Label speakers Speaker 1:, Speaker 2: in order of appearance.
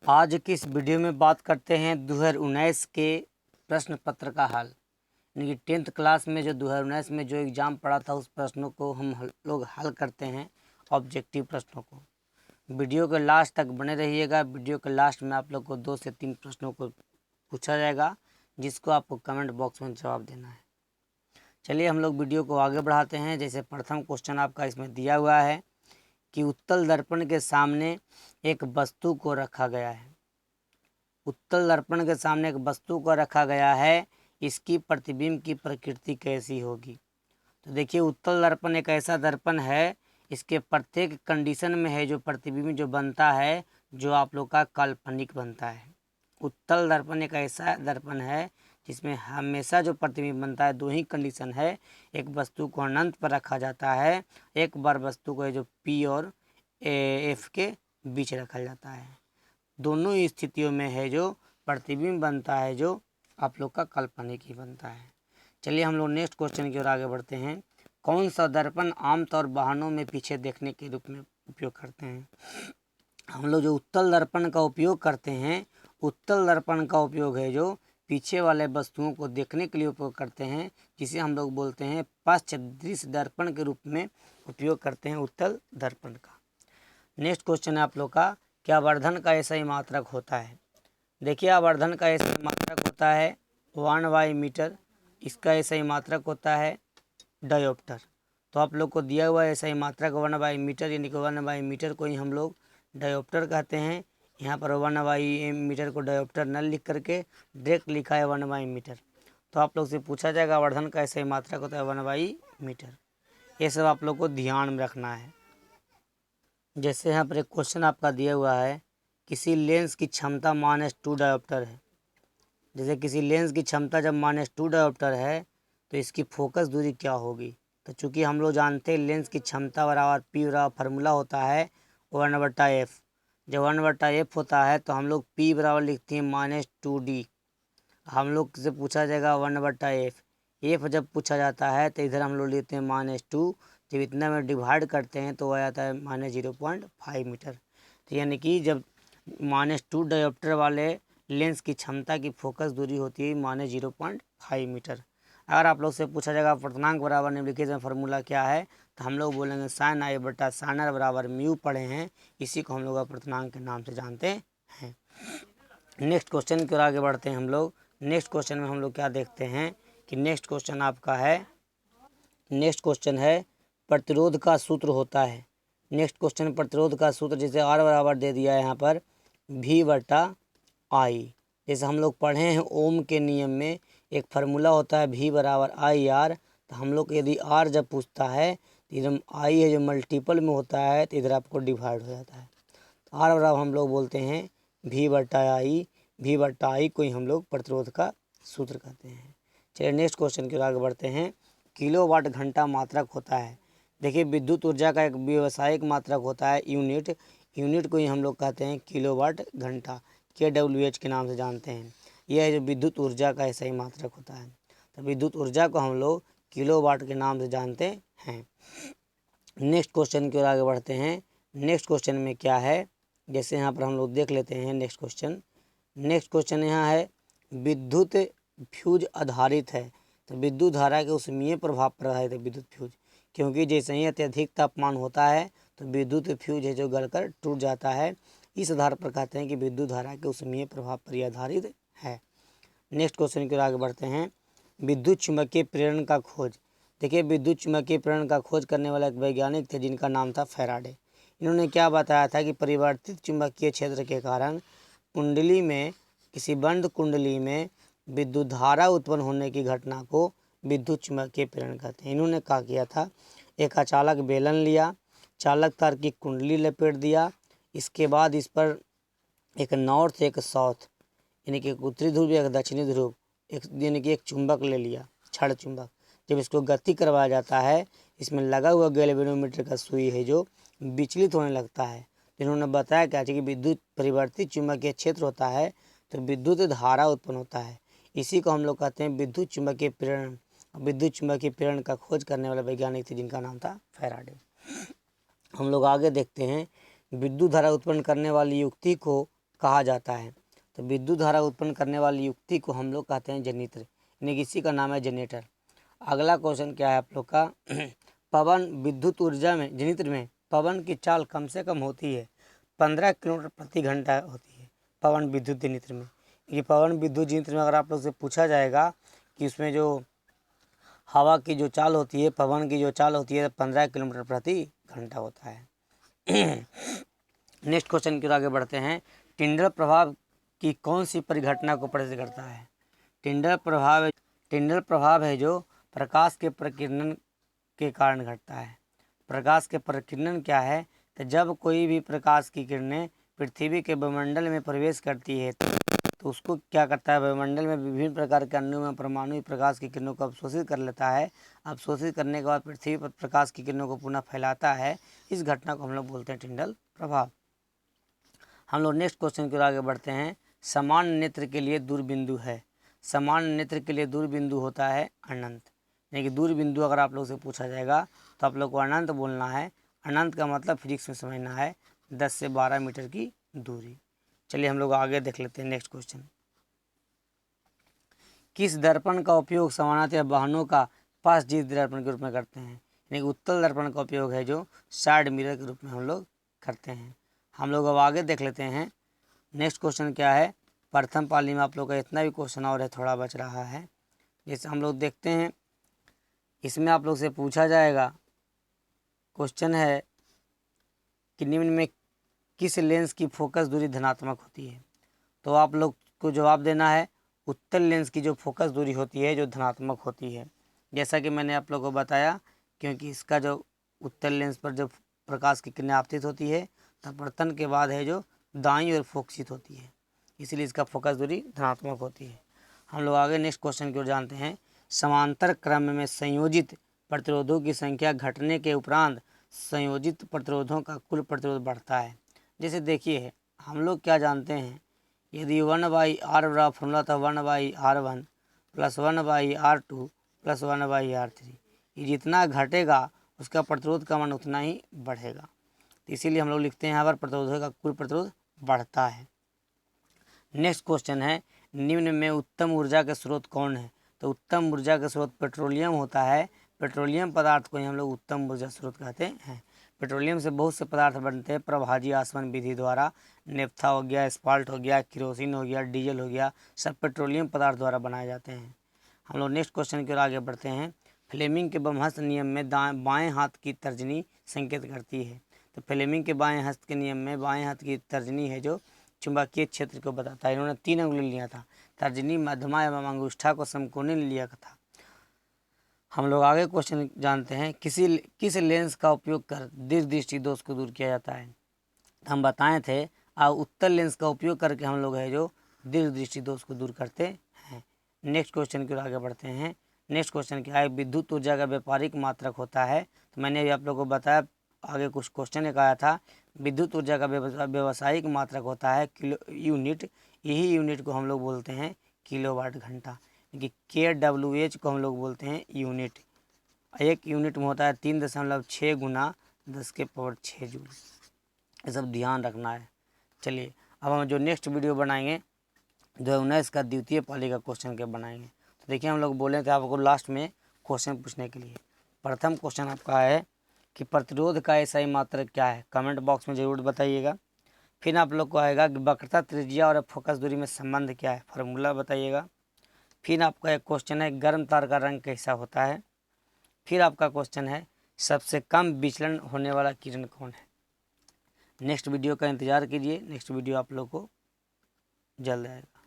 Speaker 1: आज की इस वीडियो में बात करते हैं 2019 के प्रश्न पत्र का हल, यानी कि 10th क्लास में जो 2019 में जो एग्ज़ाम पड़ा था उस प्रश्नों को हम लोग हल करते हैं, ऑब्जेक्टिव प्रश्नों को। वीडियो के लास्ट तक बने रहिएगा। वीडियो के लास्ट में आप लोग को 2 से 3 प्रश्नों को पूछा जाएगा, जिसको आपको कमेंट बॉक्स में जवाब देना है। चलिए हम लोग वीडियो को आगे बढ़ाते हैं। जैसे प्रथम क्वेश्चन आपका इसमें दिया हुआ है कि उत्तल दर्पण के सामने एक वस्तु को रखा गया है। उत्तल दर्पण के सामने एक वस्तु को रखा गया है, इसकी प्रतिबिंब की प्रकृति कैसी होगी। तो देखिए, उत्तल दर्पण एक ऐसा दर्पण है, इसके प्रत्येक कंडीशन में है जो प्रतिबिंब जो बनता है, जो आप लोग का काल्पनिक बनता है। उत्तल दर्पण एक ऐसा दर्पण है जिसमें हमेशा जो प्रतिबिंब बनता है, 2 ही कंडीशन है। एक वस्तु को अनंत पर रखा जाता है, एक बार वस्तु को जो पी और एफ के बीच रखा जाता है। दोनों ही स्थितियों में है जो प्रतिबिंब बनता है, जो आप लोग का काल्पनिक ही बनता है। चलिए हम लोग नेक्स्ट क्वेश्चन की ओर आगे बढ़ते हैं। कौन सा दर्पण आमतौर वाहनों में पीछे देखने के रूप में उपयोग करते हैं। हम लोग जो उत्तल दर्पण का उपयोग करते हैं, उत्तल दर्पण का उपयोग है जो पीछे वाले वस्तुओं को देखने के लिए उपयोग करते हैं, जिसे हम लोग बोलते हैं पश्च दृश्य दर्पण के रूप में उपयोग करते हैं उत्तल दर्पण का। नेक्स्ट क्वेश्चन है आप लोग का, क्या आवर्धन का ऐसा ही मात्रक होता है। देखिए, आवर्धन का ऐसा ही मात्रक होता है 1/मीटर। इसका ऐसा ही मात्रक होता है डायोप्टर। तो आप लोग को दिया हुआ ऐसा ही मात्रक 1/मीटर, यानी कि 1/मीटर को ही हम लोग डायोप्टर कहते हैं। यहाँ पर 1/मीटर को डायोप्टर न लिख करके डायरेक्ट लिखा है 1/मीटर। तो आप लोग से पूछा जाएगा आवर्धन का ऐसा ही मात्रक होता है 1/मीटर। ये सब आप लोग को ध्यान में रखना है। जैसे यहाँ पर एक क्वेश्चन आपका दिया हुआ है, किसी लेंस की क्षमता -2 डायोप्टर है। जैसे किसी लेंस की क्षमता जब -2 डायोप्टर है तो इसकी फोकस दूरी क्या होगी। तो चूंकि हम लोग जानते हैं लेंस की क्षमता बराबर पी बराबर फार्मूला होता है 1/f। जब 1/f होता है तो हम लोग पी बराबर लिखते हैं -2d। हम लोग से पूछा जाएगा 1/f। एफ जब पूछा जाता है तो इधर हम लोग लेते हैं -2। जब इतना में डिवाइड करते हैं तो आ जाता है -0.5 मीटर। तो यानी कि जब -2 डायोप्टर वाले लेंस की क्षमता की फोकस दूरी होती है -0.5 मीटर। अगर आप लोग से पूछा जाएगा अपर्तनांक बराबर निम्नलिखित में फार्मूला क्या है, तो हम लोग बोलेंगे sin i बटा sin r बराबर म्यू पढ़े हैं, इसी को हम लोग अपर्तनांक के नाम से जानते हैं। नेक्स्ट क्वेश्चन की ओर आगे बढ़ते हैं हम लोग। नेक्स्ट क्वेश्चन में हम लोग क्या देखते हैं कि नेक्स्ट क्वेश्चन आपका है, नेक्स्ट क्वेश्चन है प्रतिरोध का सूत्र होता है। नेक्स्ट क्वेश्चन प्रतिरोध का सूत्र, जैसे R बराबर दे दिया है यहाँ पर V/I। जैसे हम लोग पढ़े हैं ओम के नियम में एक फार्मूला होता है V बराबर IR। तो हम लोग यदि R जब पूछता है तो इधर I है जो मल्टीपल में होता है, तो इधर आपको डिवाइड हो जाता है। तो R बराबर हम लोग बोलते हैं V/I। V/I को ही हम लोग प्रतिरोध का सूत्र कहते हैं। चलिए नेक्स्ट क्वेश्चन की ओर आगे बढ़ते हैं। किलोवाट घंटा मात्रक होता है। देखिए, विद्युत ऊर्जा का एक व्यावसायिक मात्रक होता है यूनिट। यूनिट को ही हम लोग कहते हैं किलोवाट घंटा, KWH के नाम से जानते हैं। यह है जो विद्युत ऊर्जा का ऐसा ही मात्रक होता है। तो विद्युत ऊर्जा को हम लोग किलोवाट के नाम से जानते हैं। नेक्स्ट क्वेश्चन की ओर आगे बढ़ते हैं। नेक्स्ट क्वेश्चन में क्या है, जैसे यहाँ पर हम लोग देख लेते हैं नेक्स्ट क्वेश्चन। नेक्स्ट क्वेश्चन यहाँ है विद्युत फ्यूज आधारित है। तो विद्युत धारा के ऊष्मीय प्रभाव पर आधारित है विद्युत फ्यूज, क्योंकि जैसे ही अत्यधिक तापमान होता है तो विद्युत फ्यूज है जो गलकर टूट जाता है। इस आधार पर कहते हैं कि विद्युत धारा के ऊष्मीय प्रभाव पर यह आधारित है। नेक्स्ट क्वेश्चन की ओर आगे बढ़ते हैं। विद्युत चुम्बकीय प्रेरण का खोज। देखिए, विद्युत चुम्बकीय प्रेरण का खोज करने वाला एक वैज्ञानिक थे जिनका नाम था फैराडे। इन्होंने क्या बताया था कि परिवर्तित चुंबकीय क्षेत्र के कारण कुंडली में, किसी बंद कुंडली में विद्युत धारा उत्पन्न होने की घटना को विद्युत चुम्बकीय प्रेरण कहते हैं। इन्होंने क्या किया था, एक अचालक बेलन लिया, चालक तार की कुंडली लपेट दिया, इसके बाद इस पर एक नॉर्थ एक साउथ, यानी कि एक उत्तरी ध्रुव एक दक्षिणी ध्रुव, एक यानी कि एक चुंबक ले लिया, क्षण चुंबक। जब इसको गति करवाया जाता है, इसमें लगा हुआ गैल्वेनोमीटर का सुई है जो विचलित होने लगता है। इन्होंने बताया क्या कि विद्युत परिवर्तित चुंबकीय क्षेत्र होता है तो विद्युत धारा उत्पन्न होता है। इसी को हम लोग कहते हैं विद्युत चुंबकीय प्रेरण। विद्युत चुंबकीय प्रेरण का खोज करने वाला वैज्ञानिक थे जिनका नाम था फैराडे। हम लोग आगे देखते हैं, विद्युत धारा उत्पन्न करने वाली युक्ति को कहा जाता है? तो विद्युत धारा उत्पन्न करने वाली युक्ति को हम लोग कहते हैं जनित्र, यानी इसी का नाम है जनरेटर। अगला क्वेश्चन क्या है आप लोग का पवन विद्युत ऊर्जा में जनित्र में पवन की चाल कम से कम होती है 15 किलोमीटर प्रति घंटा होती है पवन विद्युत जनित्र में। ये पवन विद्युत जनित्र में अगर आप लोग से पूछा जाएगा कि उसमें जो हवा की जो चाल होती है, पवन की जो चाल होती है 15 किलोमीटर प्रति घंटा होता है। नेक्स्ट क्वेश्चन की ओर आगे बढ़ते हैं। टिंडल प्रभाव की कौन सी परिघटना को प्रदर्शित करता है? टिंडल प्रभाव है जो प्रकाश के प्रकीर्णन के कारण घटता है। प्रकाश के प्रकीर्णन क्या है? तो जब कोई भी प्रकाश की किरणें पृथ्वी के वायुमंडल में प्रवेश करती है तो उसको क्या करता है, वायुमंडल में विभिन्न प्रकार के अणु में परमाणु प्रकाश की किरणों को अवशोषित कर लेता है। अवशोषित करने के बाद पृथ्वी पर प्रकाश की किरणों को पुनः फैलाता है। इस घटना को हम लोग बोलते हैं टिंडल प्रभाव। हम लोग नेक्स्ट क्वेश्चन की ओर आगे बढ़ते हैं। समान नेत्र के लिए दूर बिंदु है। समान नेत्र के लिए दूर बिंदु होता है अनंत, यानी कि दूर बिंदु अगर आप लोग से पूछा जाएगा तो आप लोग को अनंत बोलना है। अनंत का मतलब फिजिक्स में समझना है 10 से 12 मीटर की दूरी। चलिए हम लोग आगे देख लेते हैं नेक्स्ट क्वेश्चन। किस दर्पण का उपयोग सामान्यतः वाहनों का पास जीत दर्पण के रूप में करते हैं? यानी कि उत्तल दर्पण का उपयोग है जो साइड मिरर के रूप में हम लोग करते हैं। हम लोग अब आगे देख लेते हैं। नेक्स्ट क्वेश्चन क्या है? प्रथम पाली में आप लोग का इतना भी क्वेश्चन और है, थोड़ा बच रहा है। जैसे हम लोग देखते हैं, इसमें आप लोग से पूछा जाएगा, क्वेश्चन है कि निम्न में किस लेंस की फोकस दूरी धनात्मक होती है? तो आप लोग को जवाब देना है उत्तल लेंस की जो फोकस दूरी होती है जो धनात्मक होती है। जैसा कि मैंने आप लोगों को बताया, क्योंकि इसका जो उत्तल लेंस पर जो प्रकाश की किरणें आपतित होती है तब अपवर्तन के बाद है जो दाईं ओर फोकसित होती है, इसलिए इसका फोकस दूरी धनात्मक होती है। हम लोग आगे नेक्स्ट क्वेश्चन की ओर जानते हैं। समांतर क्रम में संयोजित प्रतिरोधों की संख्या घटने के उपरांत संयोजित प्रतिरोधों का कुल प्रतिरोध बढ़ता है। जैसे देखिए, हम लोग क्या जानते हैं, यदि 1/r बड़ा फॉर्मूला था 1/r1 plus 1/r2 plus 1/r3, ये जितना घटेगा उसका प्रतिरोध का मान उतना ही बढ़ेगा। तो इसीलिए हम लोग लिखते हैं यहाँ पर प्रतिरोधों का कुल प्रतिरोध बढ़ता है। नेक्स्ट क्वेश्चन है, निम्न में उत्तम ऊर्जा के स्रोत कौन है? तो उत्तम ऊर्जा का स्रोत पेट्रोलियम होता है। पेट्रोलियम पदार्थ को ही हम लोग उत्तम ऊर्जा स्रोत कहते हैं। पेट्रोलियम से बहुत से पदार्थ बनते हैं प्रभाजी आसवन विधि द्वारा। नेफ्था हो गया, एस्फाल्ट हो गया, किरोसिन हो गया, डीजल हो गया, सब पेट्रोलियम पदार्थ द्वारा बनाए जाते हैं। हम लोग नेक्स्ट क्वेश्चन की ओर आगे बढ़ते हैं। फ्लेमिंग के बमहस्त नियम में बाएं हाथ की तर्जनी संकेत करती है। तो फ्लेमिंग के बाएं हस्त के नियम में बाएं हाथ की तर्जनी है जो चुंबकीय क्षेत्र को बताता है। इन्होंने 3 अंगुली लिया था, तर्जनी, मध्यमा एवं अंगूष्ठा को समकोणीय लिया था। हम लोग आगे क्वेश्चन जानते हैं, किस लेंस का उपयोग कर दीर्घ दृष्टि दोष को दूर किया जाता है? हम बताए थे उत्तल लेंस का उपयोग करके हम लोग है जो दीर्घ दृष्टि दोष को दूर करते हैं। नेक्स्ट क्वेश्चन की ओर आगे बढ़ते हैं। नेक्स्ट क्वेश्चन क्या है? विद्युत ऊर्जा का व्यापारिक मात्रक होता है। तो मैंने अभी आप लोगों को बताया, आगे कुछ क्वेश्चन एक आया था, विद्युत ऊर्जा का व्यावसायिक मात्रक होता है किलो यूनिट। यही यूनिट को हम लोग बोलते हैं किलोवाट घंटा, कि kWh को हम लोग बोलते हैं यूनिट। एक यूनिट में होता है 3.6 गुना 10⁻⁶ जूल। ये सब ध्यान रखना है। चलिए अब हम जो नेक्स्ट वीडियो बनाएंगे 2019 का द्वितीय पाली का क्वेश्चन के बनाएंगे। तो देखिए, हम लोग बोले थे आपको लास्ट में क्वेश्चन पूछने के लिए। प्रथम क्वेश्चन आपका है कि प्रतिरोध का एसआई मात्रक क्या है? कमेंट बॉक्स में ज़रूर बताइएगा। फिर आप लोग को आएगा कि वक्रता, त्रिज्या और फोकस दूरी में संबंध क्या है, फार्मूला बताइएगा। फिर आपका एक क्वेश्चन है गर्म तार का रंग कैसा होता है। फिर आपका क्वेश्चन है सबसे कम विचलन होने वाला किरण कौन है। नेक्स्ट वीडियो का इंतज़ार कीजिए, नेक्स्ट वीडियो आप लोग को जल्द आएगा।